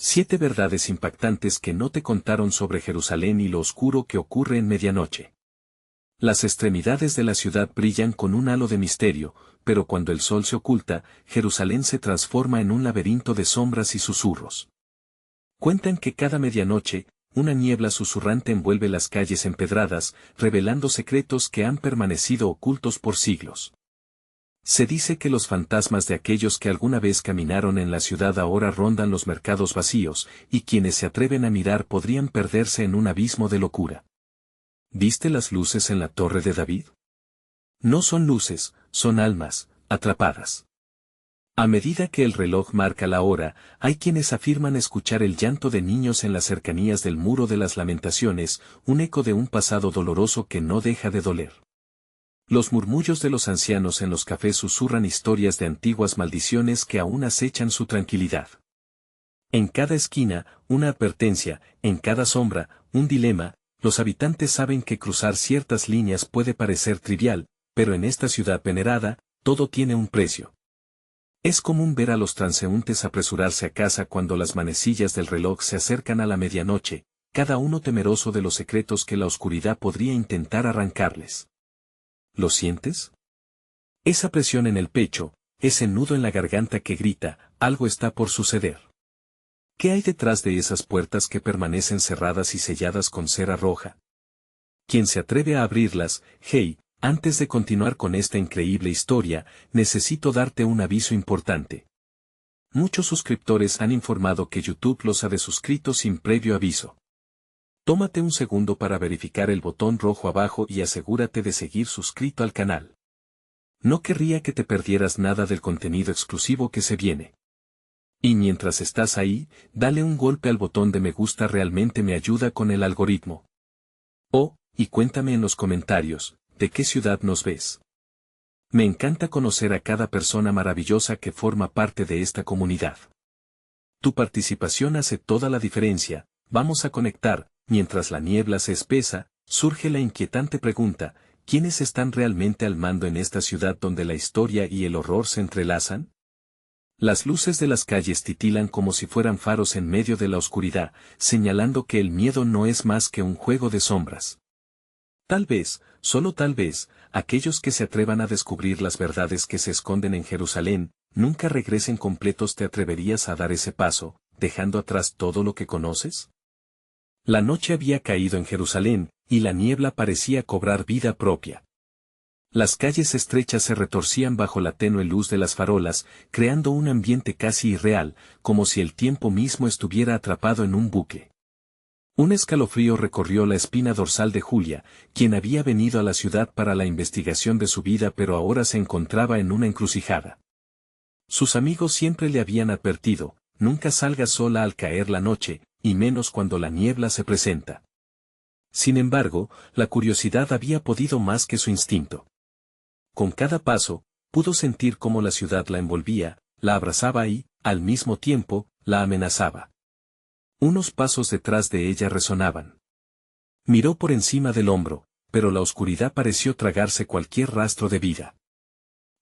7 verdades impactantes que no te contaron sobre Jerusalén y lo oscuro que ocurre en medianoche. Las extremidades de la ciudad brillan con un halo de misterio, pero cuando el sol se oculta, Jerusalén se transforma en un laberinto de sombras y susurros. Cuentan que cada medianoche, una niebla susurrante envuelve las calles empedradas, revelando secretos que han permanecido ocultos por siglos. Se dice que los fantasmas de aquellos que alguna vez caminaron en la ciudad ahora rondan los mercados vacíos, y quienes se atreven a mirar podrían perderse en un abismo de locura. ¿Viste las luces en la Torre de David? No son luces, son almas, atrapadas. A medida que el reloj marca la hora, hay quienes afirman escuchar el llanto de niños en las cercanías del Muro de las Lamentaciones, un eco de un pasado doloroso que no deja de doler. Los murmullos de los ancianos en los cafés susurran historias de antiguas maldiciones que aún acechan su tranquilidad. En cada esquina, una advertencia, en cada sombra, un dilema. Los habitantes saben que cruzar ciertas líneas puede parecer trivial, pero en esta ciudad venerada, todo tiene un precio. Es común ver a los transeúntes apresurarse a casa cuando las manecillas del reloj se acercan a la medianoche, cada uno temeroso de los secretos que la oscuridad podría intentar arrancarles. ¿Lo sientes? Esa presión en el pecho, ese nudo en la garganta que grita, algo está por suceder. ¿Qué hay detrás de esas puertas que permanecen cerradas y selladas con cera roja? ¿Quién se atreve a abrirlas? Hey, antes de continuar con esta increíble historia, necesito darte un aviso importante. Muchos suscriptores han informado que YouTube los ha desuscrito sin previo aviso. Tómate un segundo para verificar el botón rojo abajo y asegúrate de seguir suscrito al canal. No querría que te perdieras nada del contenido exclusivo que se viene. Y mientras estás ahí, dale un golpe al botón de me gusta, realmente me ayuda con el algoritmo. Oh, y cuéntame en los comentarios, ¿de qué ciudad nos ves? Me encanta conocer a cada persona maravillosa que forma parte de esta comunidad. Tu participación hace toda la diferencia. Vamos a conectar. Mientras la niebla se espesa, surge la inquietante pregunta, ¿quiénes están realmente al mando en esta ciudad donde la historia y el horror se entrelazan? Las luces de las calles titilan como si fueran faros en medio de la oscuridad, señalando que el miedo no es más que un juego de sombras. Tal vez, solo tal vez, aquellos que se atrevan a descubrir las verdades que se esconden en Jerusalén, nunca regresen completos. ¿Te atreverías a dar ese paso, dejando atrás todo lo que conoces? La noche había caído en Jerusalén, y la niebla parecía cobrar vida propia. Las calles estrechas se retorcían bajo la tenue luz de las farolas, creando un ambiente casi irreal, como si el tiempo mismo estuviera atrapado en un bucle. Un escalofrío recorrió la espina dorsal de Julia, quien había venido a la ciudad para la investigación de su vida pero ahora se encontraba en una encrucijada. Sus amigos siempre le habían advertido, nunca salgas sola al caer la noche, y menos cuando la niebla se presenta. Sin embargo, la curiosidad había podido más que su instinto. Con cada paso, pudo sentir cómo la ciudad la envolvía, la abrazaba y, al mismo tiempo, la amenazaba. Unos pasos detrás de ella resonaban. Miró por encima del hombro, pero la oscuridad pareció tragarse cualquier rastro de vida.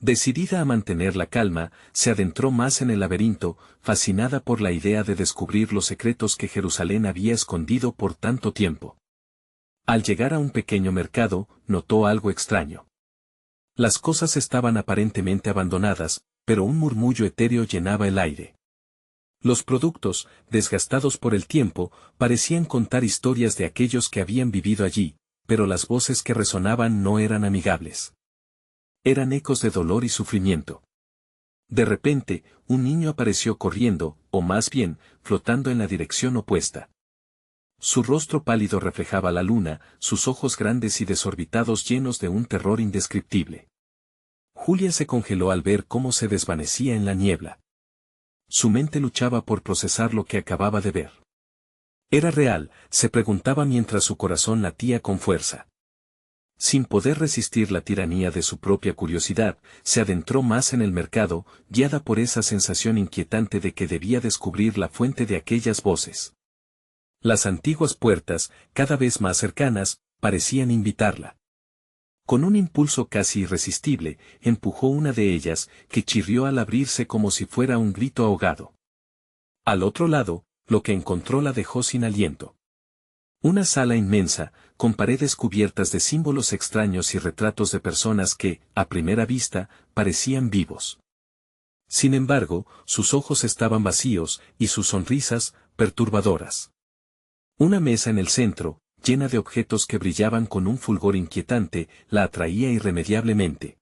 Decidida a mantener la calma, se adentró más en el laberinto, fascinada por la idea de descubrir los secretos que Jerusalén había escondido por tanto tiempo. Al llegar a un pequeño mercado, notó algo extraño. Las cosas estaban aparentemente abandonadas, pero un murmullo etéreo llenaba el aire. Los productos, desgastados por el tiempo, parecían contar historias de aquellos que habían vivido allí, pero las voces que resonaban no eran amigables. Eran ecos de dolor y sufrimiento. De repente, un niño apareció corriendo, o más bien, flotando en la dirección opuesta. Su rostro pálido reflejaba la luna, sus ojos grandes y desorbitados llenos de un terror indescriptible. Julia se congeló al ver cómo se desvanecía en la niebla. Su mente luchaba por procesar lo que acababa de ver. ¿Era real?, se preguntaba mientras su corazón latía con fuerza. Sin poder resistir la tiranía de su propia curiosidad, se adentró más en el mercado, guiada por esa sensación inquietante de que debía descubrir la fuente de aquellas voces. Las antiguas puertas, cada vez más cercanas, parecían invitarla. Con un impulso casi irresistible, empujó una de ellas, que chirrió al abrirse como si fuera un grito ahogado. Al otro lado, Lo que encontró la dejó sin aliento. Una sala inmensa, con paredes cubiertas de símbolos extraños y retratos de personas que, a primera vista, parecían vivos. Sin embargo, sus ojos estaban vacíos, y sus sonrisas, perturbadoras. Una mesa en el centro, llena de objetos que brillaban con un fulgor inquietante, la atraía irremediablemente.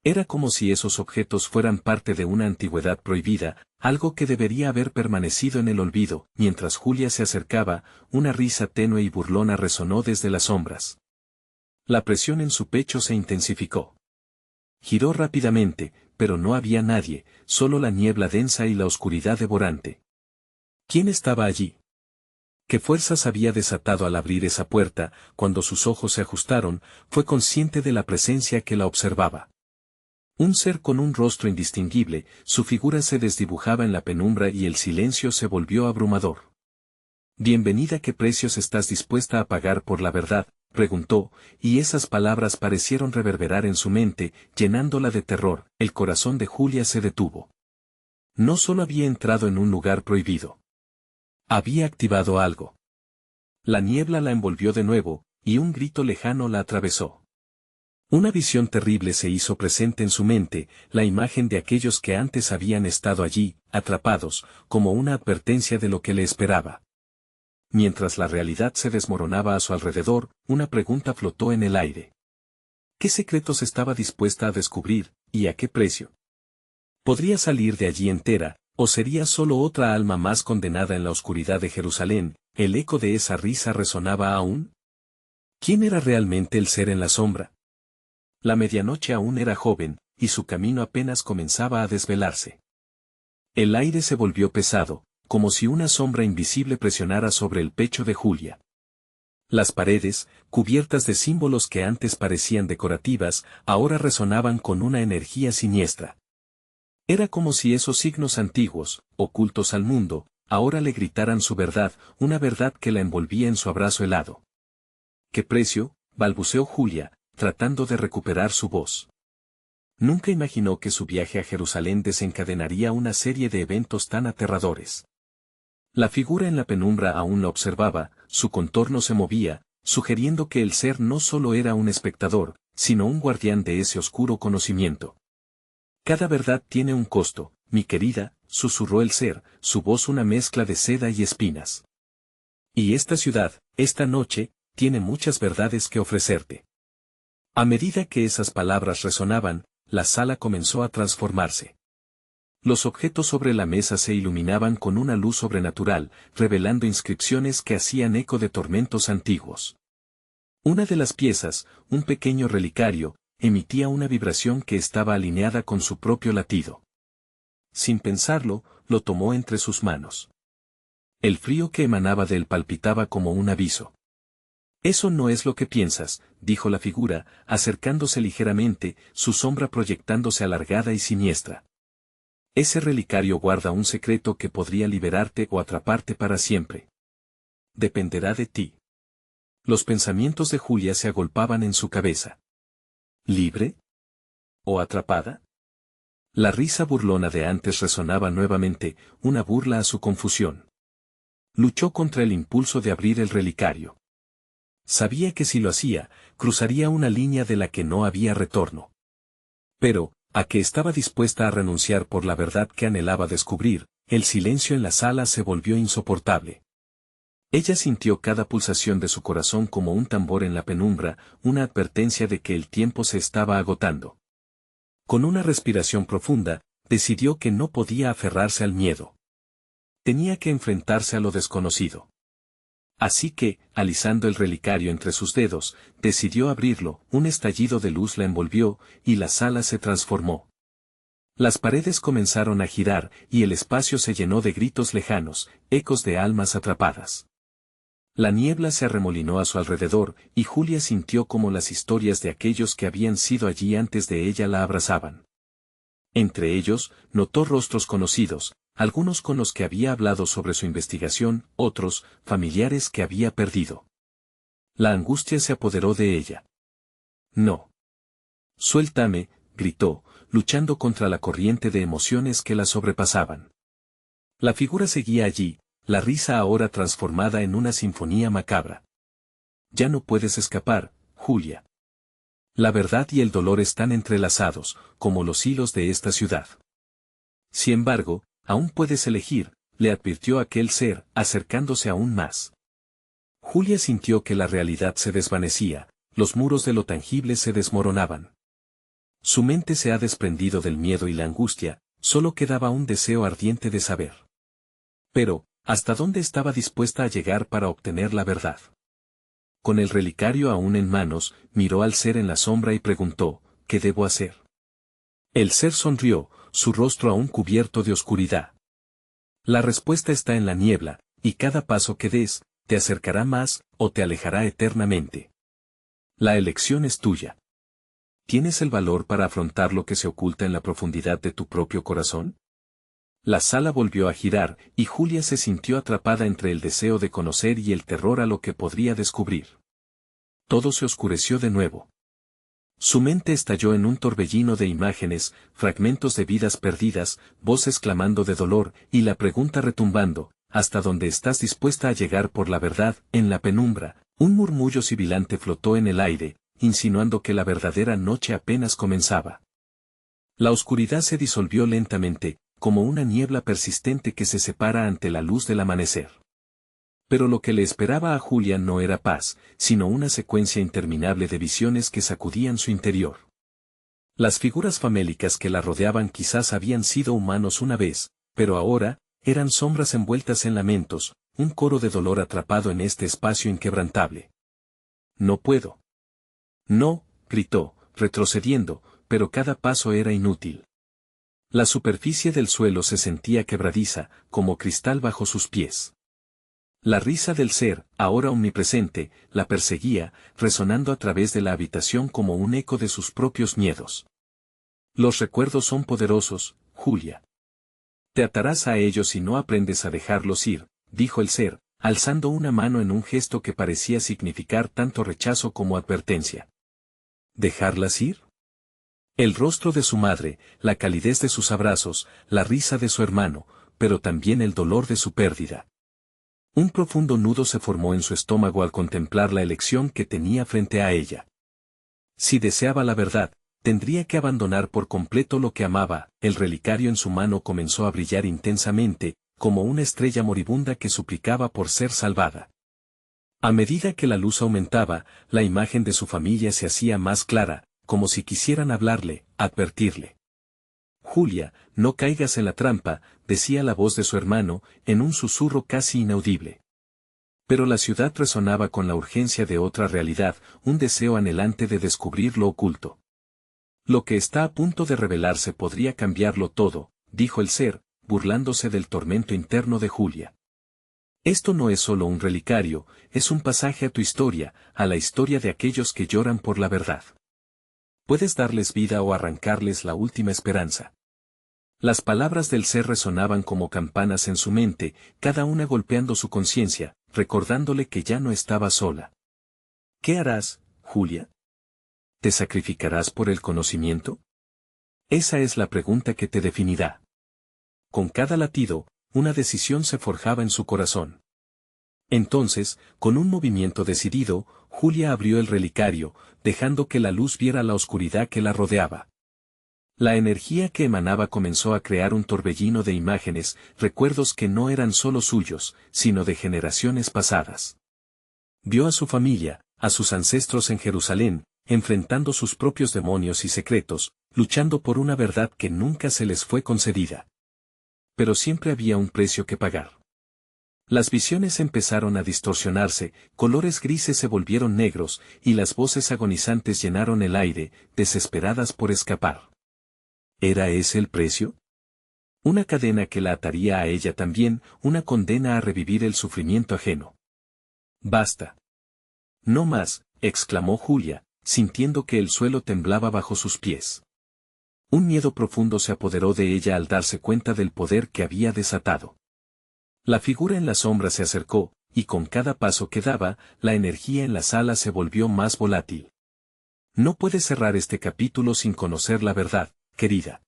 Era como si esos objetos fueran parte de una antigüedad prohibida, algo que debería haber permanecido en el olvido. Mientras Julia se acercaba, una risa tenue y burlona resonó desde las sombras. La presión en su pecho se intensificó. Giró rápidamente, pero no había nadie, solo la niebla densa y la oscuridad devorante. ¿Quién estaba allí? ¿Qué fuerzas había desatado al abrir esa puerta? Cuando sus ojos se ajustaron, fue consciente de la presencia que la observaba. Un ser con un rostro indistinguible, su figura se desdibujaba en la penumbra y el silencio se volvió abrumador. «Bienvenida, ¿qué precios estás dispuesta a pagar por la verdad?», preguntó, y esas palabras parecieron reverberar en su mente, llenándola de terror. El corazón de Julia se detuvo. No solo había entrado en un lugar prohibido. Había activado algo. La niebla la envolvió de nuevo, y un grito lejano la atravesó. Una visión terrible se hizo presente en su mente, la imagen de aquellos que antes habían estado allí, atrapados, como una advertencia de lo que le esperaba. Mientras la realidad se desmoronaba a su alrededor, una pregunta flotó en el aire. ¿Qué secretos estaba dispuesta a descubrir, y a qué precio? ¿Podría salir de allí entera, o sería solo otra alma más condenada en la oscuridad de Jerusalén? ¿El eco de esa risa resonaba aún? ¿Quién era realmente el ser en la sombra? La medianoche aún era joven, y su camino apenas comenzaba a desvelarse. El aire se volvió pesado, como si una sombra invisible presionara sobre el pecho de Julia. Las paredes, cubiertas de símbolos que antes parecían decorativas, ahora resonaban con una energía siniestra. Era como si esos signos antiguos, ocultos al mundo, ahora le gritaran su verdad, una verdad que la envolvía en su abrazo helado. ¿Qué precio?, balbuceó Julia, tratando de recuperar su voz. Nunca imaginó que su viaje a Jerusalén desencadenaría una serie de eventos tan aterradores. La figura en la penumbra aún la observaba, su contorno se movía, sugiriendo que el ser no solo era un espectador, sino un guardián de ese oscuro conocimiento. Cada verdad tiene un costo, mi querida, susurró el ser, su voz una mezcla de seda y espinas. Y esta ciudad, esta noche, tiene muchas verdades que ofrecerte. A medida que esas palabras resonaban, la sala comenzó a transformarse. Los objetos sobre la mesa se iluminaban con una luz sobrenatural, revelando inscripciones que hacían eco de tormentos antiguos. Una de las piezas, un pequeño relicario, emitía una vibración que estaba alineada con su propio latido. Sin pensarlo, lo tomó entre sus manos. El frío que emanaba de él palpitaba como un aviso. «Eso no es lo que piensas», dijo la figura, acercándose ligeramente, su sombra proyectándose alargada y siniestra. «Ese relicario guarda un secreto que podría liberarte o atraparte para siempre. Dependerá de ti». Los pensamientos de Julia se agolpaban en su cabeza. ¿Libre? ¿O atrapada? La risa burlona de antes resonaba nuevamente, una burla a su confusión. Luchó contra el impulso de abrir el relicario. Sabía que si lo hacía, cruzaría una línea de la que no había retorno. Pero, ¿a qué estaba dispuesta a renunciar por la verdad que anhelaba descubrir? El silencio en la sala se volvió insoportable. Ella sintió cada pulsación de su corazón como un tambor en la penumbra, una advertencia de que el tiempo se estaba agotando. Con una respiración profunda, decidió que no podía aferrarse al miedo. Tenía que enfrentarse a lo desconocido. Así que, alisando el relicario entre sus dedos, decidió abrirlo, un estallido de luz la envolvió, y la sala se transformó. Las paredes comenzaron a girar, y el espacio se llenó de gritos lejanos, ecos de almas atrapadas. La niebla se arremolinó a su alrededor, y Julia sintió como las historias de aquellos que habían sido allí antes de ella la abrazaban. Entre ellos, notó rostros conocidos, algunos con los que había hablado sobre su investigación, otros, familiares que había perdido. La angustia se apoderó de ella. «No. Suéltame», gritó, luchando contra la corriente de emociones que la sobrepasaban. La figura seguía allí, la risa ahora transformada en una sinfonía macabra. Ya no puedes escapar, Julia. La verdad y el dolor están entrelazados, como los hilos de esta ciudad. Sin embargo, aún puedes elegir, le advirtió aquel ser, acercándose aún más. Julia sintió que la realidad se desvanecía, los muros de lo tangible se desmoronaban. Su mente se ha desprendido del miedo y la angustia, solo quedaba un deseo ardiente de saber. Pero, ¿hasta dónde estaba dispuesta a llegar para obtener la verdad? Con el relicario aún en manos, miró al ser en la sombra y preguntó, ¿qué debo hacer? El ser sonrió, su rostro aún cubierto de oscuridad. La respuesta está en la niebla, y cada paso que des, te acercará más, o te alejará eternamente. La elección es tuya. ¿Tienes el valor para afrontar lo que se oculta en la profundidad de tu propio corazón? La sala volvió a girar, y Julia se sintió atrapada entre el deseo de conocer y el terror a lo que podría descubrir. Todo se oscureció de nuevo. Su mente estalló en un torbellino de imágenes, fragmentos de vidas perdidas, voces clamando de dolor, y la pregunta retumbando, ¿hasta dónde estás dispuesta a llegar por la verdad? En la penumbra, un murmullo sibilante flotó en el aire, insinuando que la verdadera noche apenas comenzaba. La oscuridad se disolvió lentamente, como una niebla persistente que se separa ante la luz del amanecer. Pero lo que le esperaba a Julia no era paz, sino una secuencia interminable de visiones que sacudían su interior. Las figuras famélicas que la rodeaban quizás habían sido humanos una vez, pero ahora, eran sombras envueltas en lamentos, un coro de dolor atrapado en este espacio inquebrantable. No puedo. No, gritó, retrocediendo, pero cada paso era inútil. La superficie del suelo se sentía quebradiza, como cristal bajo sus pies. La risa del ser, ahora omnipresente, la perseguía, resonando a través de la habitación como un eco de sus propios miedos. Los recuerdos son poderosos, Julia. Te atarás a ellos si no aprendes a dejarlos ir, dijo el ser, alzando una mano en un gesto que parecía significar tanto rechazo como advertencia. ¿Dejarlas ir? El rostro de su madre, la calidez de sus abrazos, la risa de su hermano, pero también el dolor de su pérdida. Un profundo nudo se formó en su estómago al contemplar la elección que tenía frente a ella. Si deseaba la verdad, tendría que abandonar por completo lo que amaba. El relicario en su mano comenzó a brillar intensamente, como una estrella moribunda que suplicaba por ser salvada. A medida que la luz aumentaba, la imagen de su familia se hacía más clara, como si quisieran hablarle, advertirle. Julia, no caigas en la trampa, decía la voz de su hermano, en un susurro casi inaudible. Pero la ciudad resonaba con la urgencia de otra realidad, un deseo anhelante de descubrir lo oculto. Lo que está a punto de revelarse podría cambiarlo todo, dijo el ser, burlándose del tormento interno de Julia. Esto no es solo un relicario, es un pasaje a tu historia, a la historia de aquellos que lloran por la verdad. Puedes darles vida o arrancarles la última esperanza. Las palabras del ser resonaban como campanas en su mente, cada una golpeando su conciencia, recordándole que ya no estaba sola. ¿Qué harás, Julia? ¿Te sacrificarás por el conocimiento? Esa es la pregunta que te definirá. Con cada latido, una decisión se forjaba en su corazón. Entonces, con un movimiento decidido, Julia abrió el relicario, dejando que la luz viera la oscuridad que la rodeaba. La energía que emanaba comenzó a crear un torbellino de imágenes, recuerdos que no eran solo suyos, sino de generaciones pasadas. Vio a su familia, a sus ancestros en Jerusalén, enfrentando sus propios demonios y secretos, luchando por una verdad que nunca se les fue concedida. Pero siempre había un precio que pagar. Las visiones empezaron a distorsionarse, colores grises se volvieron negros, y las voces agonizantes llenaron el aire, desesperadas por escapar. ¿Era ese el precio? Una cadena que la ataría a ella también, una condena a revivir el sufrimiento ajeno. Basta. No más, exclamó Julia, sintiendo que el suelo temblaba bajo sus pies. Un miedo profundo se apoderó de ella al darse cuenta del poder que había desatado. La figura en la sombra se acercó, y con cada paso que daba, la energía en la sala se volvió más volátil. No puedes cerrar este capítulo sin conocer la verdad, querida.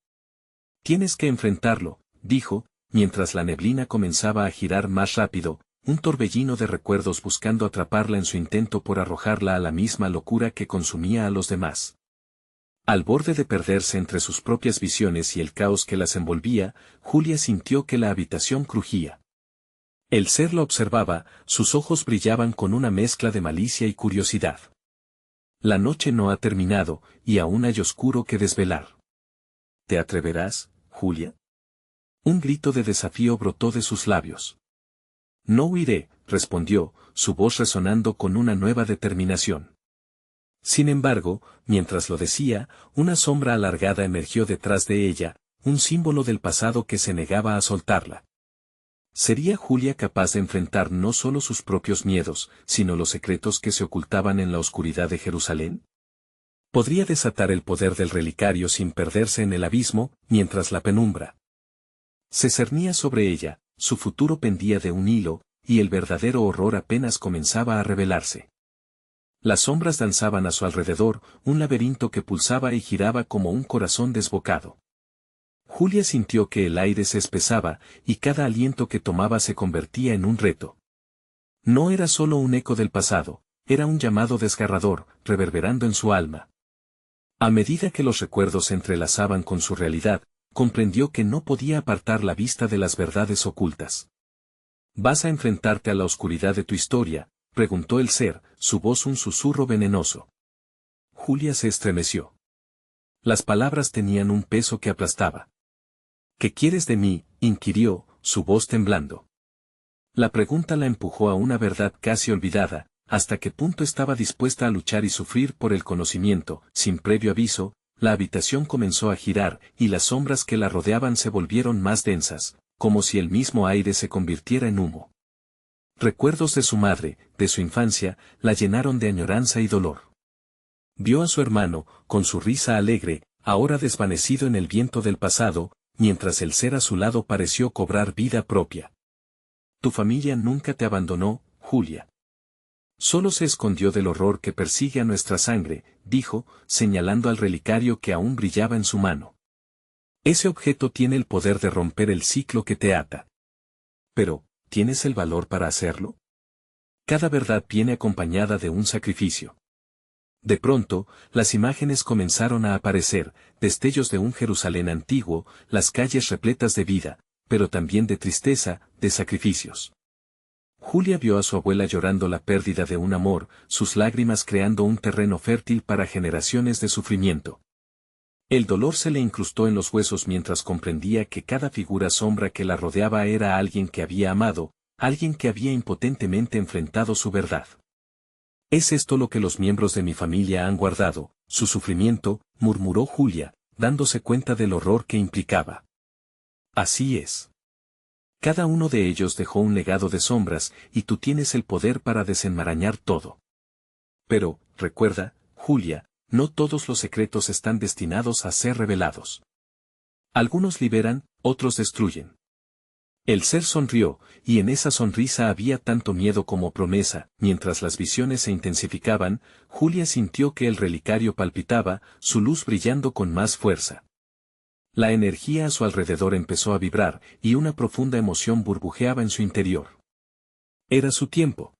Tienes que enfrentarlo, dijo, mientras la neblina comenzaba a girar más rápido, un torbellino de recuerdos buscando atraparla en su intento por arrojarla a la misma locura que consumía a los demás. Al borde de perderse entre sus propias visiones y el caos que las envolvía, Julia sintió que la habitación crujía. El ser la observaba, sus ojos brillaban con una mezcla de malicia y curiosidad. La noche no ha terminado, y aún hay oscuro que desvelar. ¿Te atreverás, Julia? Un grito de desafío brotó de sus labios. No huiré, respondió, su voz resonando con una nueva determinación. Sin embargo, mientras lo decía, una sombra alargada emergió detrás de ella, un símbolo del pasado que se negaba a soltarla. ¿Sería Julia capaz de enfrentar no solo sus propios miedos, sino los secretos que se ocultaban en la oscuridad de Jerusalén? ¿Podría desatar el poder del relicario sin perderse en el abismo, mientras la penumbra se cernía sobre ella, su futuro pendía de un hilo, y el verdadero horror apenas comenzaba a revelarse? Las sombras danzaban a su alrededor, un laberinto que pulsaba y giraba como un corazón desbocado. Julia sintió que el aire se espesaba, y cada aliento que tomaba se convertía en un reto. No era solo un eco del pasado, era un llamado desgarrador, reverberando en su alma. A medida que los recuerdos se entrelazaban con su realidad, comprendió que no podía apartar la vista de las verdades ocultas. ¿Vas a enfrentarte a la oscuridad de tu historia?, preguntó el ser, su voz un susurro venenoso. Julia se estremeció. Las palabras tenían un peso que aplastaba. ¿Qué quieres de mí?, inquirió, su voz temblando. La pregunta la empujó a una verdad casi olvidada, hasta qué punto estaba dispuesta a luchar y sufrir por el conocimiento. Sin previo aviso, la habitación comenzó a girar, y las sombras que la rodeaban se volvieron más densas, como si el mismo aire se convirtiera en humo. Recuerdos de su madre, de su infancia, la llenaron de añoranza y dolor. Vio a su hermano, con su risa alegre, ahora desvanecido en el viento del pasado, mientras el ser a su lado pareció cobrar vida propia. Tu familia nunca te abandonó, Julia. Solo se escondió del horror que persigue a nuestra sangre, dijo, señalando al relicario que aún brillaba en su mano. Ese objeto tiene el poder de romper el ciclo que te ata. Pero, ¿tienes el valor para hacerlo? Cada verdad viene acompañada de un sacrificio. De pronto, las imágenes comenzaron a aparecer, destellos de un Jerusalén antiguo, las calles repletas de vida, pero también de tristeza, de sacrificios. Julia vio a su abuela llorando la pérdida de un amor, sus lágrimas creando un terreno fértil para generaciones de sufrimiento. El dolor se le incrustó en los huesos mientras comprendía que cada figura sombra que la rodeaba era alguien que había amado, alguien que había impotentemente enfrentado su verdad. ¿Es esto lo que los miembros de mi familia han guardado, su sufrimiento?, murmuró Julia, dándose cuenta del horror que implicaba. Así es. Cada uno de ellos dejó un legado de sombras, y tú tienes el poder para desenmarañar todo. Pero, recuerda, Julia, no todos los secretos están destinados a ser revelados. Algunos liberan, otros destruyen. El ser sonrió, y en esa sonrisa había tanto miedo como promesa. Mientras las visiones se intensificaban, Julia sintió que el relicario palpitaba, su luz brillando con más fuerza. La energía a su alrededor empezó a vibrar, y una profunda emoción burbujeaba en su interior. Era su tiempo.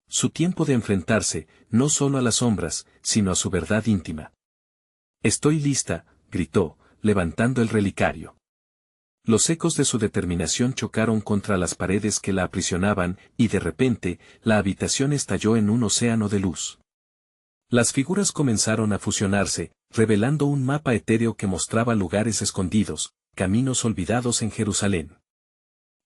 Su tiempo de enfrentarse, no solo a las sombras, sino a su verdad íntima. Estoy lista, gritó, levantando el relicario. Los ecos de su determinación chocaron contra las paredes que la aprisionaban, y de repente, la habitación estalló en un océano de luz. Las figuras comenzaron a fusionarse, revelando un mapa etéreo que mostraba lugares escondidos, caminos olvidados en Jerusalén.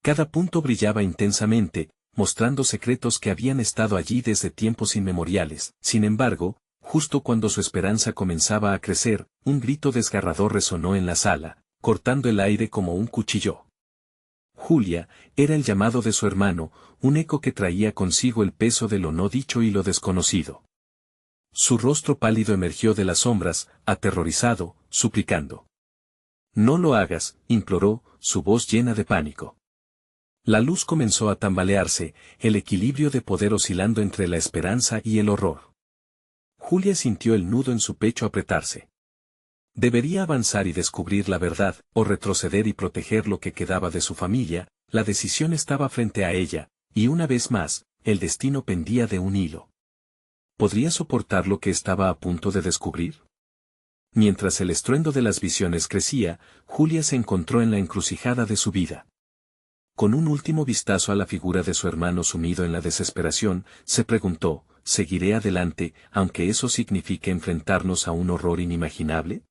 Cada punto brillaba intensamente, mostrando secretos que habían estado allí desde tiempos inmemoriales. Sin embargo, justo cuando su esperanza comenzaba a crecer, un grito desgarrador resonó en la sala, cortando el aire como un cuchillo. Julia, era el llamado de su hermano, un eco que traía consigo el peso de lo no dicho y lo desconocido. Su rostro pálido emergió de las sombras, aterrorizado, suplicando. No lo hagas, imploró, su voz llena de pánico. La luz comenzó a tambalearse, el equilibrio de poder oscilando entre la esperanza y el horror. Julia sintió el nudo en su pecho apretarse. Debería avanzar y descubrir la verdad, o retroceder y proteger lo que quedaba de su familia. La decisión estaba frente a ella, y una vez más, el destino pendía de un hilo. ¿Podría soportar lo que estaba a punto de descubrir? Mientras el estruendo de las visiones crecía, Julia se encontró en la encrucijada de su vida. Con un último vistazo a la figura de su hermano sumido en la desesperación, se preguntó, ¿seguiré adelante, aunque eso signifique enfrentarnos a un horror inimaginable?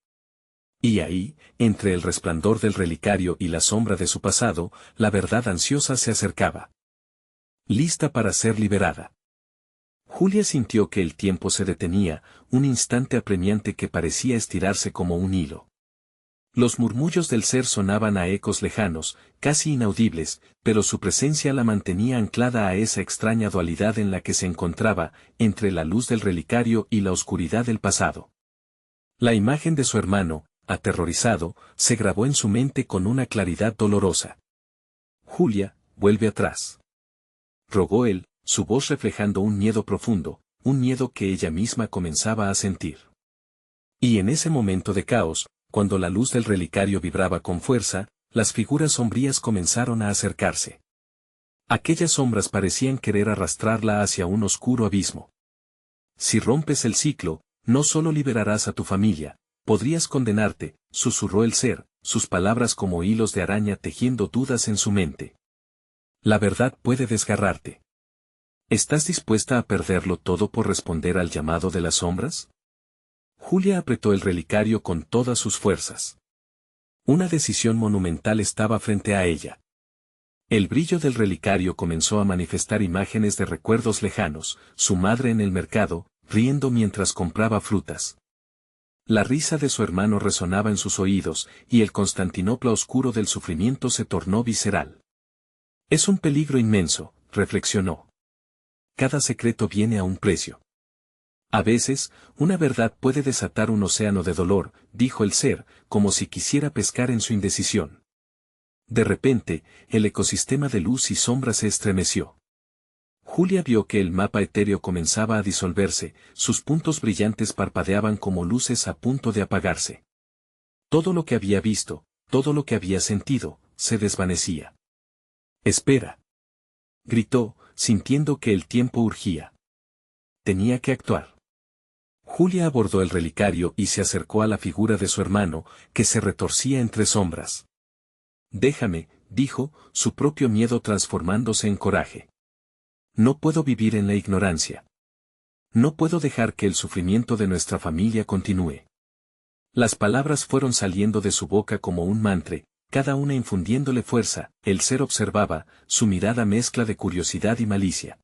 Y ahí, entre el resplandor del relicario y la sombra de su pasado, la verdad ansiosa se acercaba. Lista para ser liberada. Julia sintió que el tiempo se detenía, un instante apremiante que parecía estirarse como un hilo. Los murmullos del ser sonaban a ecos lejanos, casi inaudibles, pero su presencia la mantenía anclada a esa extraña dualidad en la que se encontraba, entre la luz del relicario y la oscuridad del pasado. La imagen de su hermano, aterrorizado, se grabó en su mente con una claridad dolorosa. Julia, vuelve atrás. Rogó él, su voz reflejando un miedo profundo, un miedo que ella misma comenzaba a sentir. Y en ese momento de caos, cuando la luz del relicario vibraba con fuerza, las figuras sombrías comenzaron a acercarse. Aquellas sombras parecían querer arrastrarla hacia un oscuro abismo. Si rompes el ciclo, no solo liberarás a tu familia, podrías condenarte, susurró el ser, sus palabras como hilos de araña tejiendo dudas en su mente. La verdad puede desgarrarte. ¿Estás dispuesta a perderlo todo por responder al llamado de las sombras? Julia apretó el relicario con todas sus fuerzas. Una decisión monumental estaba frente a ella. El brillo del relicario comenzó a manifestar imágenes de recuerdos lejanos, su madre en el mercado, riendo mientras compraba frutas. La risa de su hermano resonaba en sus oídos, y el Constantinopla oscuro del sufrimiento se tornó visceral. Es un peligro inmenso, reflexionó. Cada secreto viene a un precio. A veces, una verdad puede desatar un océano de dolor, dijo el ser, como si quisiera pescar en su indecisión. De repente, el ecosistema de luz y sombra se estremeció. Julia vio que el mapa etéreo comenzaba a disolverse, sus puntos brillantes parpadeaban como luces a punto de apagarse. Todo lo que había visto, todo lo que había sentido, se desvanecía. «Espera», gritó, sintiendo que el tiempo urgía. Tenía que actuar. Julia abordó el relicario y se acercó a la figura de su hermano, que se retorcía entre sombras. «Déjame», dijo, su propio miedo transformándose en coraje. «No puedo vivir en la ignorancia. No puedo dejar que el sufrimiento de nuestra familia continúe». Las palabras fueron saliendo de su boca como un mantra, cada una infundiéndole fuerza. El ser observaba, su mirada mezcla de curiosidad y malicia.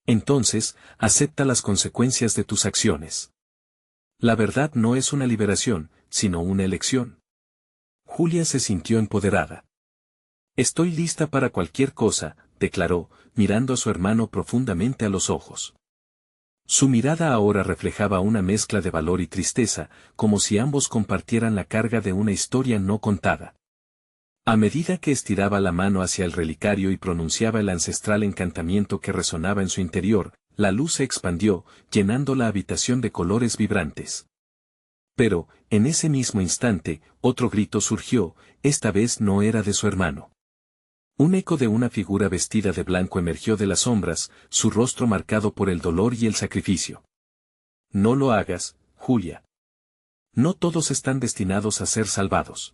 «Entonces, acepta las consecuencias de tus acciones. La verdad no es una liberación, sino una elección». Julia se sintió empoderada. «Estoy lista para cualquier cosa», declaró, mirando a su hermano profundamente a los ojos. Su mirada ahora reflejaba una mezcla de valor y tristeza, como si ambos compartieran la carga de una historia no contada. A medida que estiraba la mano hacia el relicario y pronunciaba el ancestral encantamiento que resonaba en su interior, la luz se expandió, llenando la habitación de colores vibrantes. Pero, en ese mismo instante, otro grito surgió, esta vez no era de su hermano. Un eco de una figura vestida de blanco emergió de las sombras, su rostro marcado por el dolor y el sacrificio. «No lo hagas, Julia. No todos están destinados a ser salvados».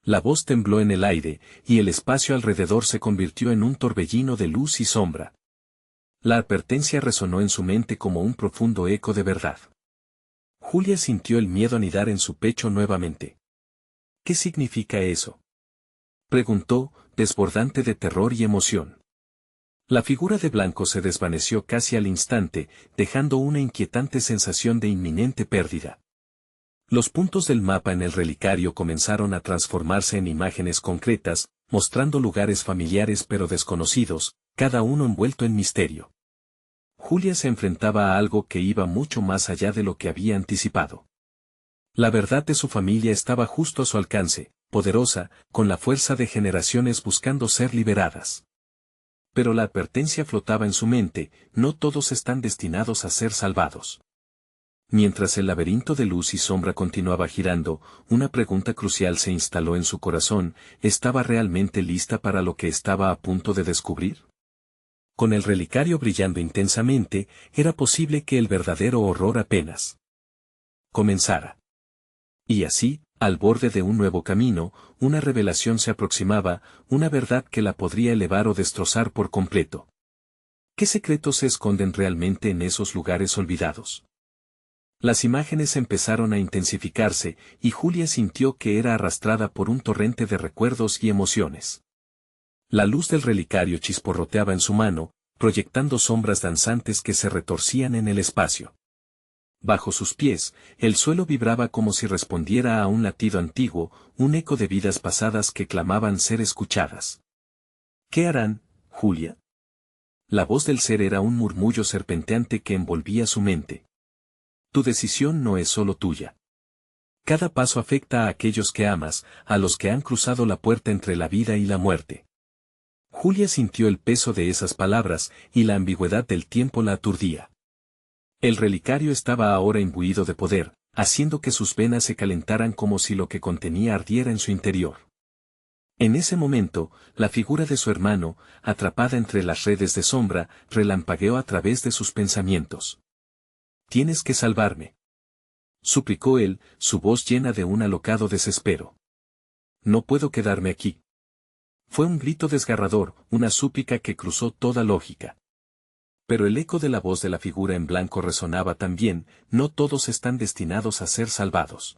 La voz tembló en el aire, y el espacio alrededor se convirtió en un torbellino de luz y sombra. La advertencia resonó en su mente como un profundo eco de verdad. Julia sintió el miedo anidar en su pecho nuevamente. «¿Qué significa eso?», preguntó, desbordante de terror y emoción. La figura de blanco se desvaneció casi al instante, dejando una inquietante sensación de inminente pérdida. Los puntos del mapa en el relicario comenzaron a transformarse en imágenes concretas, mostrando lugares familiares pero desconocidos, cada uno envuelto en misterio. Julia se enfrentaba a algo que iba mucho más allá de lo que había anticipado. La verdad de su familia estaba justo a su alcance, poderosa, con la fuerza de generaciones buscando ser liberadas. Pero la advertencia flotaba en su mente, no todos están destinados a ser salvados. Mientras el laberinto de luz y sombra continuaba girando, una pregunta crucial se instaló en su corazón: ¿estaba realmente lista para lo que estaba a punto de descubrir? Con el relicario brillando intensamente, era posible que el verdadero horror apenas comenzara. Y así, al borde de un nuevo camino, una revelación se aproximaba, una verdad que la podría elevar o destrozar por completo. ¿Qué secretos se esconden realmente en esos lugares olvidados? Las imágenes empezaron a intensificarse, y Julia sintió que era arrastrada por un torrente de recuerdos y emociones. La luz del relicario chisporroteaba en su mano, proyectando sombras danzantes que se retorcían en el espacio. Bajo sus pies, el suelo vibraba como si respondiera a un latido antiguo, un eco de vidas pasadas que clamaban ser escuchadas. ¿Qué harán, Julia? La voz del ser era un murmullo serpenteante que envolvía su mente. Tu decisión no es solo tuya. Cada paso afecta a aquellos que amas, a los que han cruzado la puerta entre la vida y la muerte. Julia sintió el peso de esas palabras, y la ambigüedad del tiempo la aturdía. El relicario estaba ahora imbuido de poder, haciendo que sus venas se calentaran como si lo que contenía ardiera en su interior. En ese momento, la figura de su hermano, atrapada entre las redes de sombra, relampagueó a través de sus pensamientos. «Tienes que salvarme», suplicó él, su voz llena de un alocado desespero. «No puedo quedarme aquí». Fue un grito desgarrador, una súplica que cruzó toda lógica. Pero el eco de la voz de la figura en blanco resonaba también: no todos están destinados a ser salvados.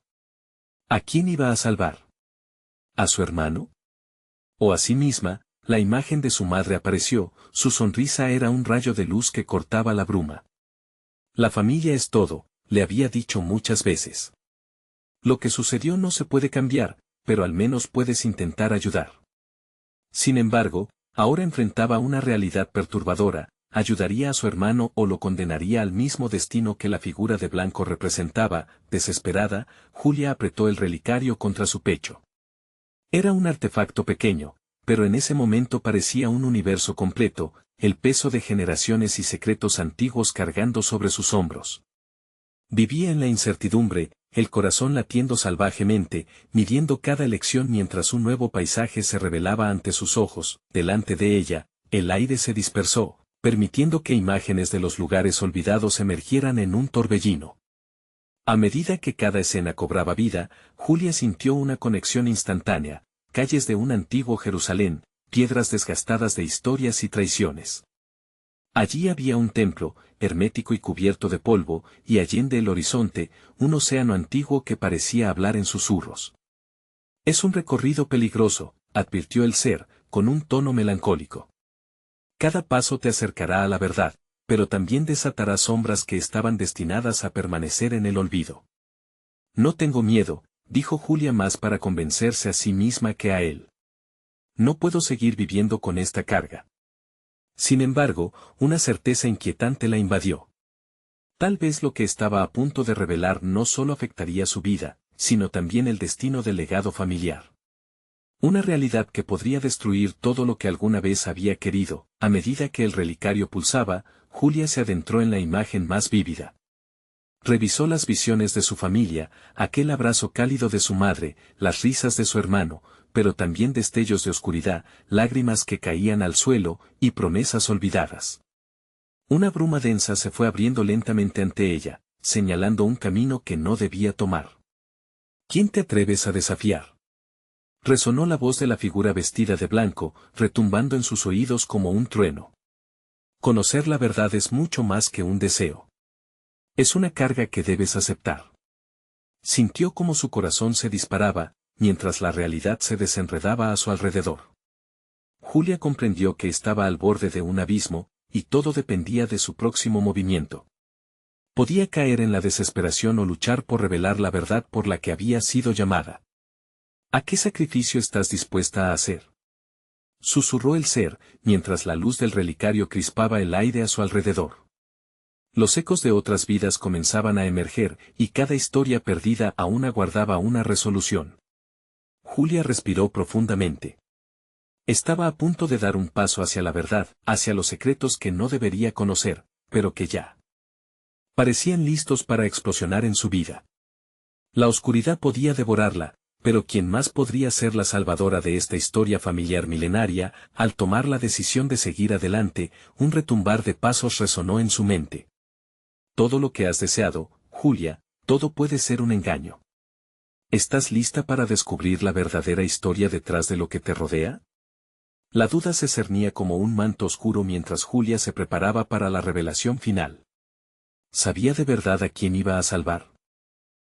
¿A quién iba a salvar? ¿A su hermano? ¿O a sí misma? La imagen de su madre apareció, su sonrisa era un rayo de luz que cortaba la bruma. La familia es todo, le había dicho muchas veces. Lo que sucedió no se puede cambiar, pero al menos puedes intentar ayudar. Sin embargo, ahora enfrentaba una realidad perturbadora: ayudaría a su hermano o lo condenaría al mismo destino que la figura de blanco representaba. Desesperada, Julia apretó el relicario contra su pecho. Era un artefacto pequeño, pero en ese momento parecía un universo completo, el peso de generaciones y secretos antiguos cargando sobre sus hombros. Vivía en la incertidumbre, el corazón latiendo salvajemente, midiendo cada elección mientras un nuevo paisaje se revelaba ante sus ojos. Delante de ella, el aire se dispersó, permitiendo que imágenes de los lugares olvidados emergieran en un torbellino. A medida que cada escena cobraba vida, Julia sintió una conexión instantánea: calles de un antiguo Jerusalén, piedras desgastadas de historias y traiciones. Allí había un templo, hermético y cubierto de polvo, y allende el horizonte, un océano antiguo que parecía hablar en susurros. «Es un recorrido peligroso», advirtió el ser, con un tono melancólico. «Cada paso te acercará a la verdad, pero también desatará sombras que estaban destinadas a permanecer en el olvido». «No tengo miedo», dijo Julia, más para convencerse a sí misma que a él. «No puedo seguir viviendo con esta carga». Sin embargo, una certeza inquietante la invadió. Tal vez lo que estaba a punto de revelar no solo afectaría su vida, sino también el destino del legado familiar. Una realidad que podría destruir todo lo que alguna vez había querido. A medida que el relicario pulsaba, Julia se adentró en la imagen más vívida. Revisó las visiones de su familia, aquel abrazo cálido de su madre, las risas de su hermano, pero también destellos de oscuridad, lágrimas que caían al suelo, y promesas olvidadas. Una bruma densa se fue abriendo lentamente ante ella, señalando un camino que no debía tomar. «¿Quién te atreves a desafiar?», resonó la voz de la figura vestida de blanco, retumbando en sus oídos como un trueno. «Conocer la verdad es mucho más que un deseo. Es una carga que debes aceptar». Sintió como su corazón se disparaba, mientras la realidad se desenredaba a su alrededor. Julia comprendió que estaba al borde de un abismo, y todo dependía de su próximo movimiento. Podía caer en la desesperación o luchar por revelar la verdad por la que había sido llamada. «¿A qué sacrificio estás dispuesta a hacer?», susurró el ser, mientras la luz del relicario crispaba el aire a su alrededor. Los ecos de otras vidas comenzaban a emerger, y cada historia perdida aún aguardaba una resolución. Julia respiró profundamente. Estaba a punto de dar un paso hacia la verdad, hacia los secretos que no debería conocer, pero que ya Parecían listos para explosionar en su vida. La oscuridad podía devorarla, pero ¿quién más podría ser la salvadora de esta historia familiar milenaria? Al tomar la decisión de seguir adelante, un retumbar de pasos resonó en su mente. Todo lo que has deseado, Julia, todo puede ser un engaño. ¿Estás lista para descubrir la verdadera historia detrás de lo que te rodea? La duda se cernía como un manto oscuro mientras Julia se preparaba para la revelación final. ¿Sabía de verdad a quién iba a salvar?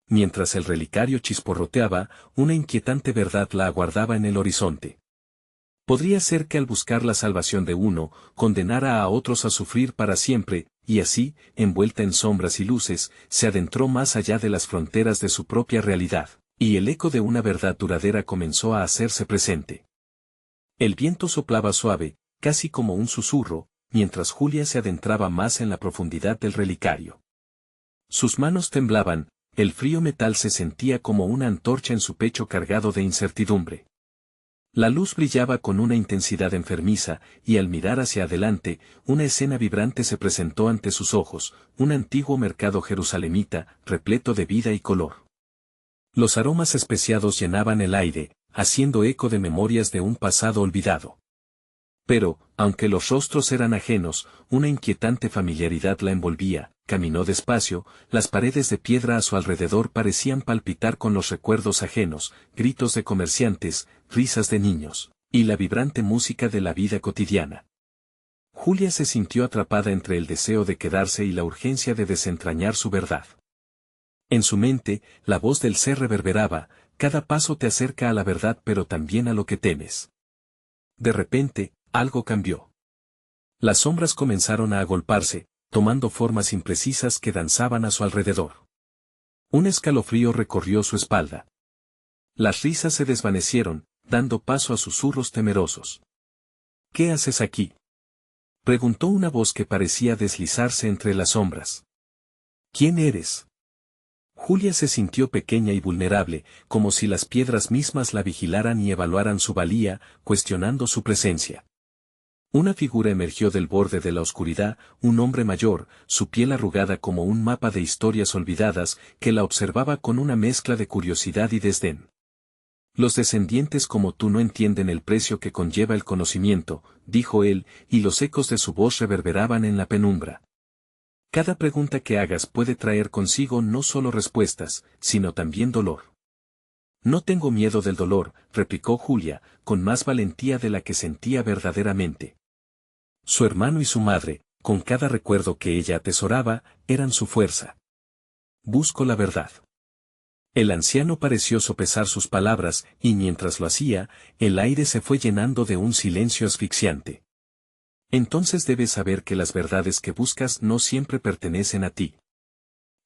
Mientras el relicario chisporroteaba, una inquietante verdad la aguardaba en el horizonte. Podría ser que al buscar la salvación de uno, condenara a otros a sufrir para siempre, y así, envuelta en sombras y luces, se adentró más allá de las fronteras de su propia realidad, y el eco de una verdad duradera comenzó a hacerse presente. El viento soplaba suave, casi como un susurro, mientras Julia se adentraba más en la profundidad del relicario. Sus manos temblaban, el frío metal se sentía como una antorcha en su pecho cargado de incertidumbre. La luz brillaba con una intensidad enfermiza, y al mirar hacia adelante, una escena vibrante se presentó ante sus ojos, un antiguo mercado jerusalemita, repleto de vida y color. Los aromas especiados llenaban el aire, haciendo eco de memorias de un pasado olvidado. Pero, aunque los rostros eran ajenos, una inquietante familiaridad la envolvía. Caminó despacio, las paredes de piedra a su alrededor parecían palpitar con los recuerdos ajenos, gritos de comerciantes, risas de niños, y la vibrante música de la vida cotidiana. Julia se sintió atrapada entre el deseo de quedarse y la urgencia de desentrañar su verdad. En su mente, la voz del ser reverberaba: cada paso te acerca a la verdad pero también a lo que temes. De repente, algo cambió. Las sombras comenzaron a agolparse, tomando formas imprecisas que danzaban a su alrededor. Un escalofrío recorrió su espalda. Las risas se desvanecieron, dando paso a susurros temerosos. ¿Qué haces aquí?, preguntó una voz que parecía deslizarse entre las sombras. ¿Quién eres? Julia se sintió pequeña y vulnerable, como si las piedras mismas la vigilaran y evaluaran su valía, cuestionando su presencia. Una figura emergió del borde de la oscuridad, un hombre mayor, su piel arrugada como un mapa de historias olvidadas, que la observaba con una mezcla de curiosidad y desdén. Los descendientes como tú no entienden el precio que conlleva el conocimiento, dijo él, y los ecos de su voz reverberaban en la penumbra. Cada pregunta que hagas puede traer consigo no solo respuestas, sino también dolor. No tengo miedo del dolor, replicó Julia, con más valentía de la que sentía verdaderamente. Su hermano y su madre, con cada recuerdo que ella atesoraba, eran su fuerza. Busco la verdad. El anciano pareció sopesar sus palabras, y mientras lo hacía, el aire se fue llenando de un silencio asfixiante. Entonces debes saber que las verdades que buscas no siempre pertenecen a ti.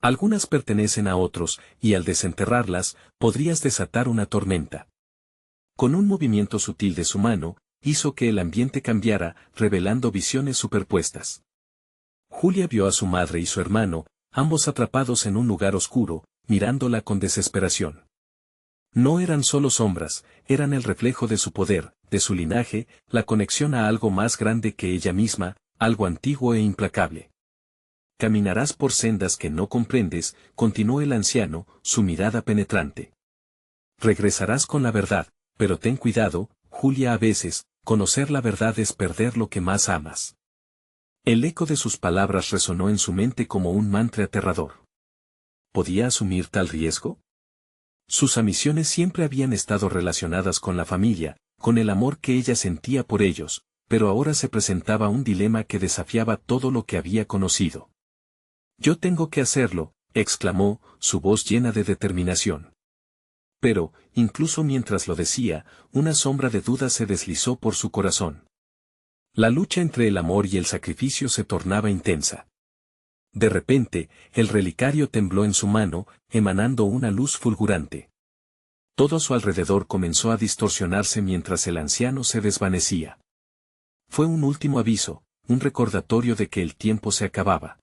Algunas pertenecen a otros, y al desenterrarlas, podrías desatar una tormenta. Con un movimiento sutil de su mano, hizo que el ambiente cambiara, revelando visiones superpuestas. Julia vio a su madre y su hermano, ambos atrapados en un lugar oscuro, mirándola con desesperación. No eran solo sombras, eran el reflejo de su poder, de su linaje, la conexión a algo más grande que ella misma, algo antiguo e implacable. Caminarás por sendas que no comprendes, continuó el anciano, su mirada penetrante. Regresarás con la verdad, pero ten cuidado, Julia, a veces, conocer la verdad es perder lo que más amas. El eco de sus palabras resonó en su mente como un mantra aterrador. ¿Podía asumir tal riesgo? Sus ambiciones siempre habían estado relacionadas con la familia, con el amor que ella sentía por ellos, pero ahora se presentaba un dilema que desafiaba todo lo que había conocido. Yo tengo que hacerlo, exclamó, su voz llena de determinación. Pero, incluso mientras lo decía, una sombra de duda se deslizó por su corazón. La lucha entre el amor y el sacrificio se tornaba intensa. De repente, el relicario tembló en su mano, emanando una luz fulgurante. Todo a su alrededor comenzó a distorsionarse mientras el anciano se desvanecía. Fue un último aviso, un recordatorio de que el tiempo se acababa.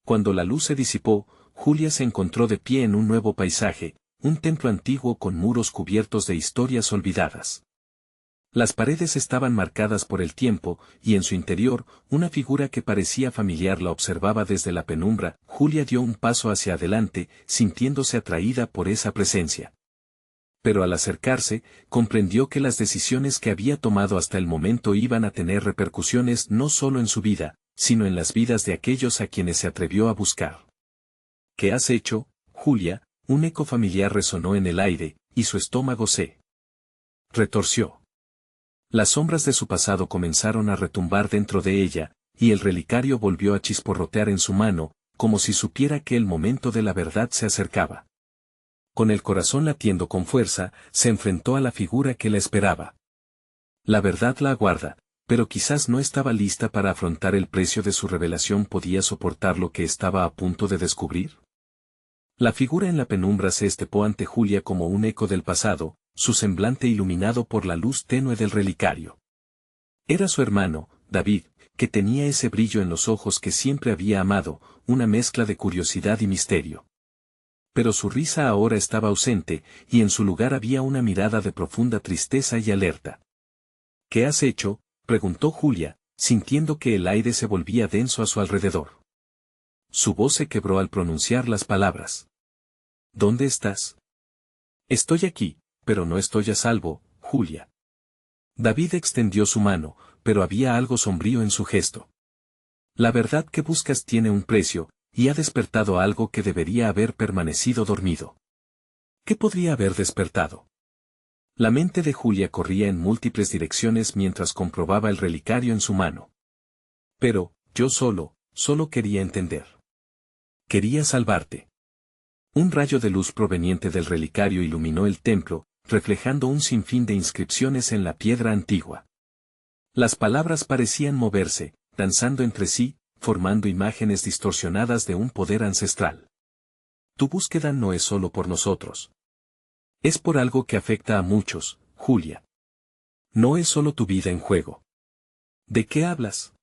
Cuando la luz se disipó, Julia se encontró de pie en un nuevo paisaje, un templo antiguo con muros cubiertos de historias olvidadas. Las paredes estaban marcadas por el tiempo, y en su interior, una figura que parecía familiar la observaba desde la penumbra. Julia dio un paso hacia adelante, sintiéndose atraída por esa presencia. Pero al acercarse, comprendió que las decisiones que había tomado hasta el momento iban a tener repercusiones no solo en su vida, sino en las vidas de aquellos a quienes se atrevió a buscar. ¿Qué has hecho, Julia? Un eco familiar resonó en el aire, y su estómago se retorció. Las sombras de su pasado comenzaron a retumbar dentro de ella, y el relicario volvió a chisporrotear en su mano, como si supiera que el momento de la verdad se acercaba. Con el corazón latiendo con fuerza, se enfrentó a la figura que la esperaba. La verdad la aguarda, pero quizás no estaba lista para afrontar el precio de su revelación. ¿Podía soportar lo que estaba a punto de descubrir? La figura en la penumbra se estepó ante Julia como un eco del pasado, su semblante iluminado por la luz tenue del relicario. Era su hermano, David, que tenía ese brillo en los ojos que siempre había amado, una mezcla de curiosidad y misterio. Pero su risa ahora estaba ausente, y en su lugar había una mirada de profunda tristeza y alerta. ¿Qué has hecho?, preguntó Julia, sintiendo que el aire se volvía denso a su alrededor. Su voz se quebró al pronunciar las palabras. ¿Dónde estás? Estoy aquí, pero no estoy a salvo, Julia. David extendió su mano, pero había algo sombrío en su gesto. La verdad que buscas tiene un precio, y ha despertado algo que debería haber permanecido dormido. ¿Qué podría haber despertado? La mente de Julia corría en múltiples direcciones mientras comprobaba el relicario en su mano. Pero, yo solo quería entender. Quería salvarte. Un rayo de luz proveniente del relicario iluminó el templo, reflejando un sinfín de inscripciones en la piedra antigua. Las palabras parecían moverse, danzando entre sí, formando imágenes distorsionadas de un poder ancestral. Tu búsqueda no es solo por nosotros. Es por algo que afecta a muchos, Julia. No es solo tu vida en juego. ¿De qué hablas?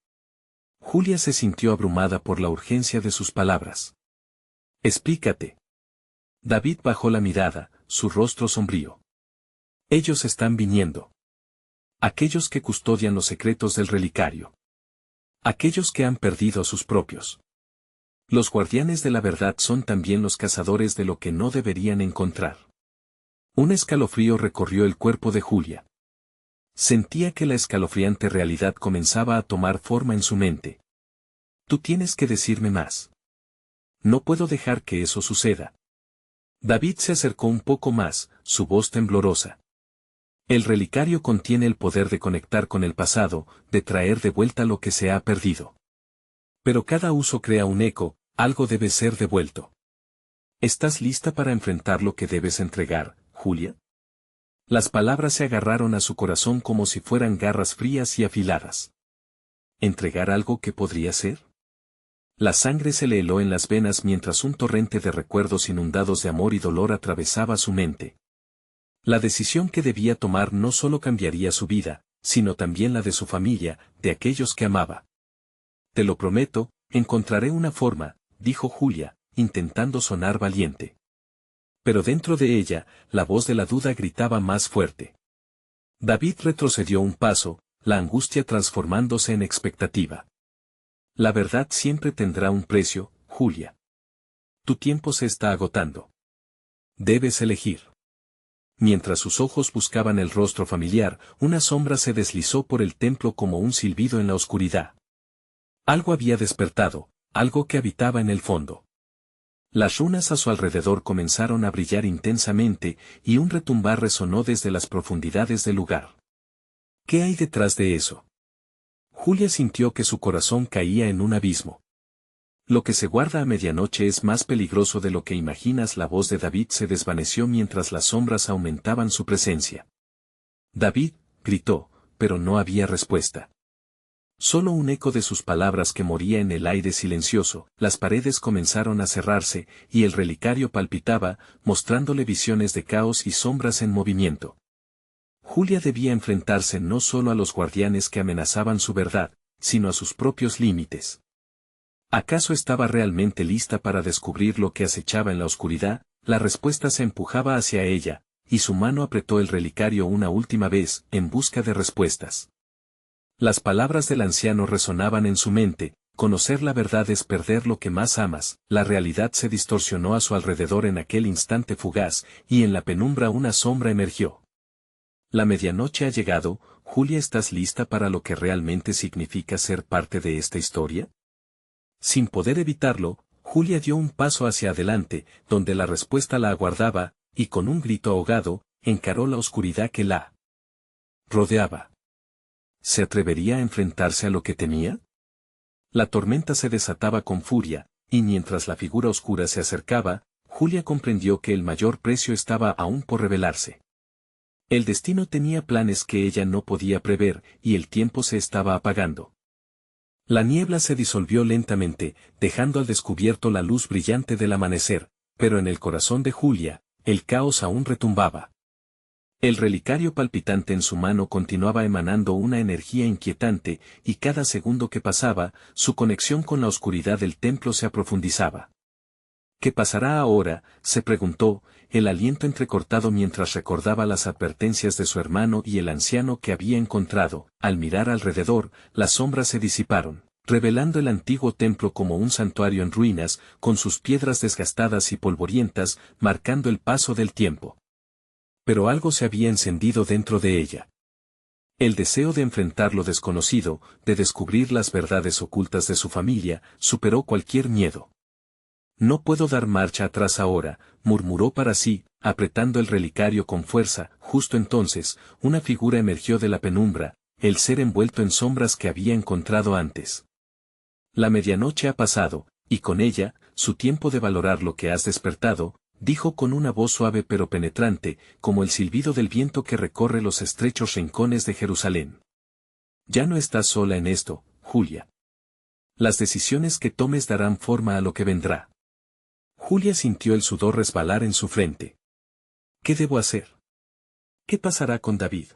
Julia se sintió abrumada por la urgencia de sus palabras. Explícate. David bajó la mirada, su rostro sombrío. Ellos están viniendo. Aquellos que custodian los secretos del relicario. Aquellos que han perdido a sus propios. Los guardianes de la verdad son también los cazadores de lo que no deberían encontrar. Un escalofrío recorrió el cuerpo de Julia. Sentía que la escalofriante realidad comenzaba a tomar forma en su mente. Tú tienes que decirme más. No puedo dejar que eso suceda. David se acercó un poco más, su voz temblorosa. El relicario contiene el poder de conectar con el pasado, de traer de vuelta lo que se ha perdido. Pero cada uso crea un eco, algo debe ser devuelto. ¿Estás lista para enfrentar lo que debes entregar, Julia? Las palabras se agarraron a su corazón como si fueran garras frías y afiladas. ¿Entregar algo que podría ser? La sangre se le heló en las venas mientras un torrente de recuerdos inundados de amor y dolor atravesaba su mente. La decisión que debía tomar no solo cambiaría su vida, sino también la de su familia, de aquellos que amaba. Te lo prometo, encontraré una forma, dijo Julia, intentando sonar valiente. Pero dentro de ella, la voz de la duda gritaba más fuerte. David retrocedió un paso, la angustia transformándose en expectativa. La verdad siempre tendrá un precio, Julia. Tu tiempo se está agotando. Debes elegir. Mientras sus ojos buscaban el rostro familiar, una sombra se deslizó por el templo como un silbido en la oscuridad. Algo había despertado, algo que habitaba en el fondo. Las runas a su alrededor comenzaron a brillar intensamente, y un retumbar resonó desde las profundidades del lugar. ¿Qué hay detrás de eso? Julia sintió que su corazón caía en un abismo. Lo que se guarda a medianoche es más peligroso de lo que imaginas. La voz de David se desvaneció mientras las sombras aumentaban su presencia. David, gritó, pero no había respuesta. Solo un eco de sus palabras que moría en el aire silencioso. Las paredes comenzaron a cerrarse, y el relicario palpitaba, mostrándole visiones de caos y sombras en movimiento. Julia debía enfrentarse no solo a los guardianes que amenazaban su verdad, sino a sus propios límites. ¿Acaso estaba realmente lista para descubrir lo que acechaba en la oscuridad? La respuesta se empujaba hacia ella, y su mano apretó el relicario una última vez, en busca de respuestas. Las palabras del anciano resonaban en su mente: conocer la verdad es perder lo que más amas. La realidad se distorsionó a su alrededor en aquel instante fugaz, y en la penumbra una sombra emergió. La medianoche ha llegado. Julia, ¿estás lista para lo que realmente significa ser parte de esta historia? Sin poder evitarlo, Julia dio un paso hacia adelante, donde la respuesta la aguardaba, y con un grito ahogado, encaró la oscuridad que la rodeaba. ¿Se atrevería a enfrentarse a lo que temía? La tormenta se desataba con furia, y mientras la figura oscura se acercaba, Julia comprendió que el mayor precio estaba aún por revelarse. El destino tenía planes que ella no podía prever, y el tiempo se estaba apagando. La niebla se disolvió lentamente, dejando al descubierto la luz brillante del amanecer, pero en el corazón de Julia, el caos aún retumbaba. El relicario palpitante en su mano continuaba emanando una energía inquietante, y cada segundo que pasaba, su conexión con la oscuridad del templo se aprofundizaba. ¿Qué pasará ahora?, se preguntó, el aliento entrecortado mientras recordaba las advertencias de su hermano y el anciano que había encontrado. Al mirar alrededor, las sombras se disiparon, revelando el antiguo templo como un santuario en ruinas, con sus piedras desgastadas y polvorientas, marcando el paso del tiempo. Pero algo se había encendido dentro de ella. El deseo de enfrentar lo desconocido, de descubrir las verdades ocultas de su familia, superó cualquier miedo. No puedo dar marcha atrás ahora, murmuró para sí, apretando el relicario con fuerza. Justo entonces, una figura emergió de la penumbra, el ser envuelto en sombras que había encontrado antes. La medianoche ha pasado, y con ella, su tiempo de valorar lo que has despertado, dijo con una voz suave pero penetrante, como el silbido del viento que recorre los estrechos rincones de Jerusalén. Ya no estás sola en esto, Julia. Las decisiones que tomes darán forma a lo que vendrá. Julia sintió el sudor resbalar en su frente. ¿Qué debo hacer? ¿Qué pasará con David?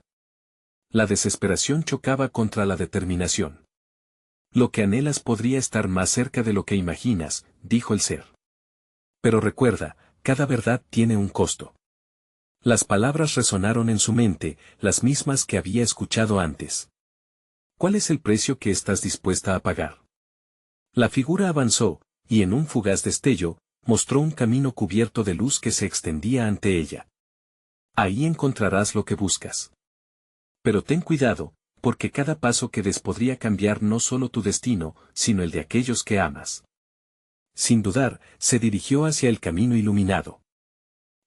La desesperación chocaba contra la determinación. Lo que anhelas podría estar más cerca de lo que imaginas, dijo el ser. Pero recuerda, cada verdad tiene un costo. Las palabras resonaron en su mente, las mismas que había escuchado antes. ¿Cuál es el precio que estás dispuesta a pagar? La figura avanzó, y en un fugaz destello, mostró un camino cubierto de luz que se extendía ante ella. Ahí encontrarás lo que buscas. Pero ten cuidado, porque cada paso que des podría cambiar no solo tu destino, sino el de aquellos que amas. Sin dudar, se dirigió hacia el camino iluminado.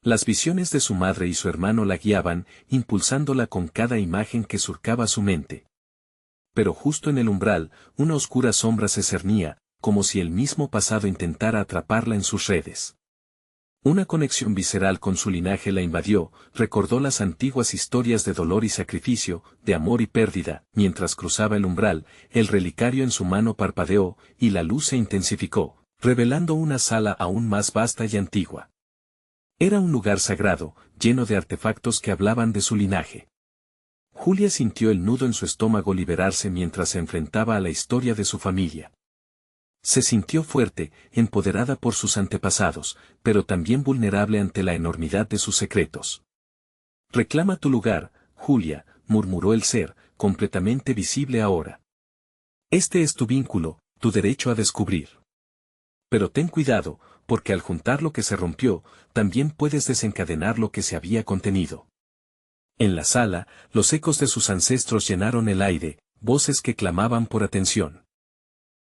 Las visiones de su madre y su hermano la guiaban, impulsándola con cada imagen que surcaba su mente. Pero justo en el umbral, una oscura sombra se cernía, como si el mismo pasado intentara atraparla en sus redes. Una conexión visceral con su linaje la invadió, recordó las antiguas historias de dolor y sacrificio, de amor y pérdida. Mientras cruzaba el umbral, el relicario en su mano parpadeó, y la luz se intensificó, revelando una sala aún más vasta y antigua. Era un lugar sagrado, lleno de artefactos que hablaban de su linaje. Julia sintió el nudo en su estómago liberarse mientras se enfrentaba a la historia de su familia. Se sintió fuerte, empoderada por sus antepasados, pero también vulnerable ante la enormidad de sus secretos. Reclama tu lugar, Julia, murmuró el ser, completamente visible ahora. Este es tu vínculo, tu derecho a descubrir. Pero ten cuidado, porque al juntar lo que se rompió, también puedes desencadenar lo que se había contenido. En la sala, los ecos de sus ancestros llenaron el aire, voces que clamaban por atención.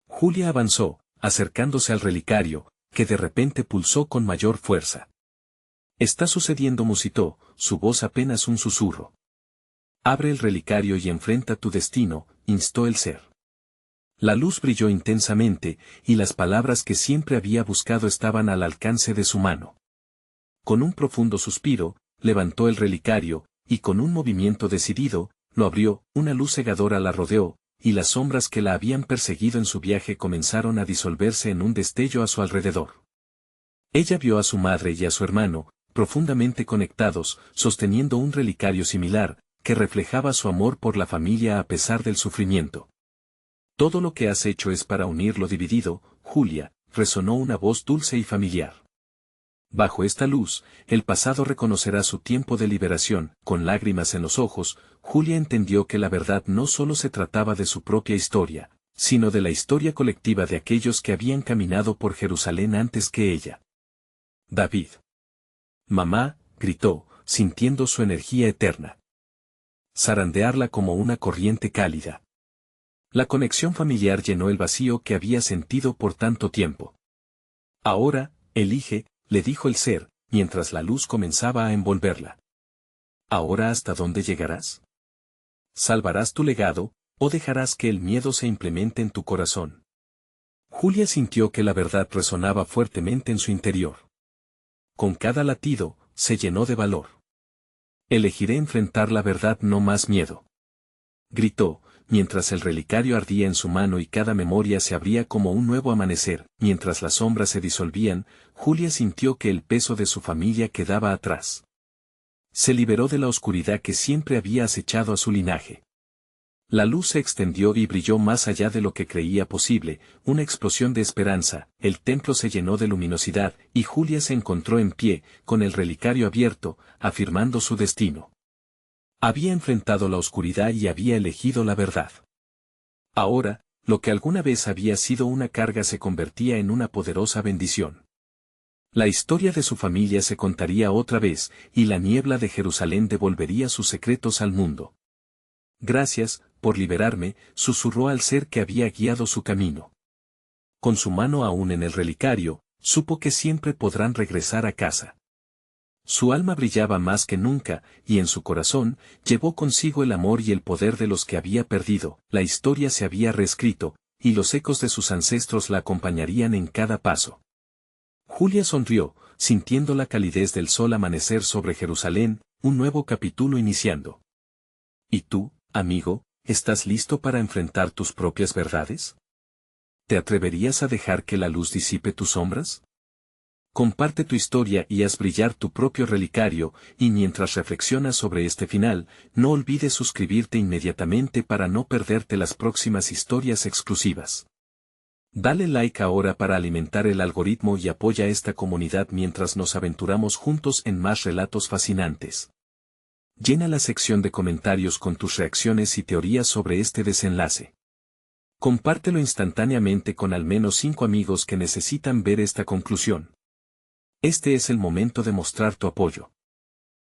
Julia avanzó, acercándose al relicario, que de repente pulsó con mayor fuerza. «Está sucediendo», musitó, su voz apenas un susurro. «Abre el relicario y enfrenta tu destino», instó el ser. La luz brilló intensamente, y las palabras que siempre había buscado estaban al alcance de su mano. Con un profundo suspiro, levantó el relicario, y con un movimiento decidido, lo abrió. Una luz cegadora la rodeó, y las sombras que la habían perseguido en su viaje comenzaron a disolverse en un destello a su alrededor. Ella vio a su madre y a su hermano, profundamente conectados, sosteniendo un relicario similar, que reflejaba su amor por la familia a pesar del sufrimiento. «Todo lo que has hecho es para unir lo dividido, Julia», resonó una voz dulce y familiar. Bajo esta luz, el pasado reconocerá su tiempo de liberación. Con lágrimas en los ojos, Julia entendió que la verdad no solo se trataba de su propia historia, sino de la historia colectiva de aquellos que habían caminado por Jerusalén antes que ella. David. Mamá, gritó, sintiendo su energía eterna. Zarandearla como una corriente cálida. La conexión familiar llenó el vacío que había sentido por tanto tiempo. Ahora, elige, le dijo el ser, mientras la luz comenzaba a envolverla. ¿Ahora hasta dónde llegarás? ¿Salvarás tu legado, o dejarás que el miedo se implemente en tu corazón? Julia sintió que la verdad resonaba fuertemente en su interior. Con cada latido, se llenó de valor. Elegiré enfrentar la verdad, no más miedo. Gritó, mientras el relicario ardía en su mano y cada memoria se abría como un nuevo amanecer. Mientras las sombras se disolvían, Julia sintió que el peso de su familia quedaba atrás. Se liberó de la oscuridad que siempre había acechado a su linaje. La luz se extendió y brilló más allá de lo que creía posible, una explosión de esperanza. El templo se llenó de luminosidad, y Julia se encontró en pie, con el relicario abierto, afirmando su destino. Había enfrentado la oscuridad y había elegido la verdad. Ahora, lo que alguna vez había sido una carga se convertía en una poderosa bendición. La historia de su familia se contaría otra vez, y la niebla de Jerusalén devolvería sus secretos al mundo. Gracias, por liberarme, susurró al ser que había guiado su camino. Con su mano aún en el relicario, supo que siempre podrán regresar a casa. Su alma brillaba más que nunca, y en su corazón, llevó consigo el amor y el poder de los que había perdido. La historia se había reescrito, y los ecos de sus ancestros la acompañarían en cada paso. Julia sonrió, sintiendo la calidez del sol amanecer sobre Jerusalén, un nuevo capítulo iniciando. ¿Y tú, amigo, estás listo para enfrentar tus propias verdades? ¿Te atreverías a dejar que la luz disipe tus sombras? Comparte tu historia y haz brillar tu propio relicario, y mientras reflexionas sobre este final, no olvides suscribirte inmediatamente para no perderte las próximas historias exclusivas. Dale like ahora para alimentar el algoritmo y apoya esta comunidad mientras nos aventuramos juntos en más relatos fascinantes. Llena la sección de comentarios con tus reacciones y teorías sobre este desenlace. Compártelo instantáneamente con al menos 5 amigos que necesitan ver esta conclusión. Este es el momento de mostrar tu apoyo.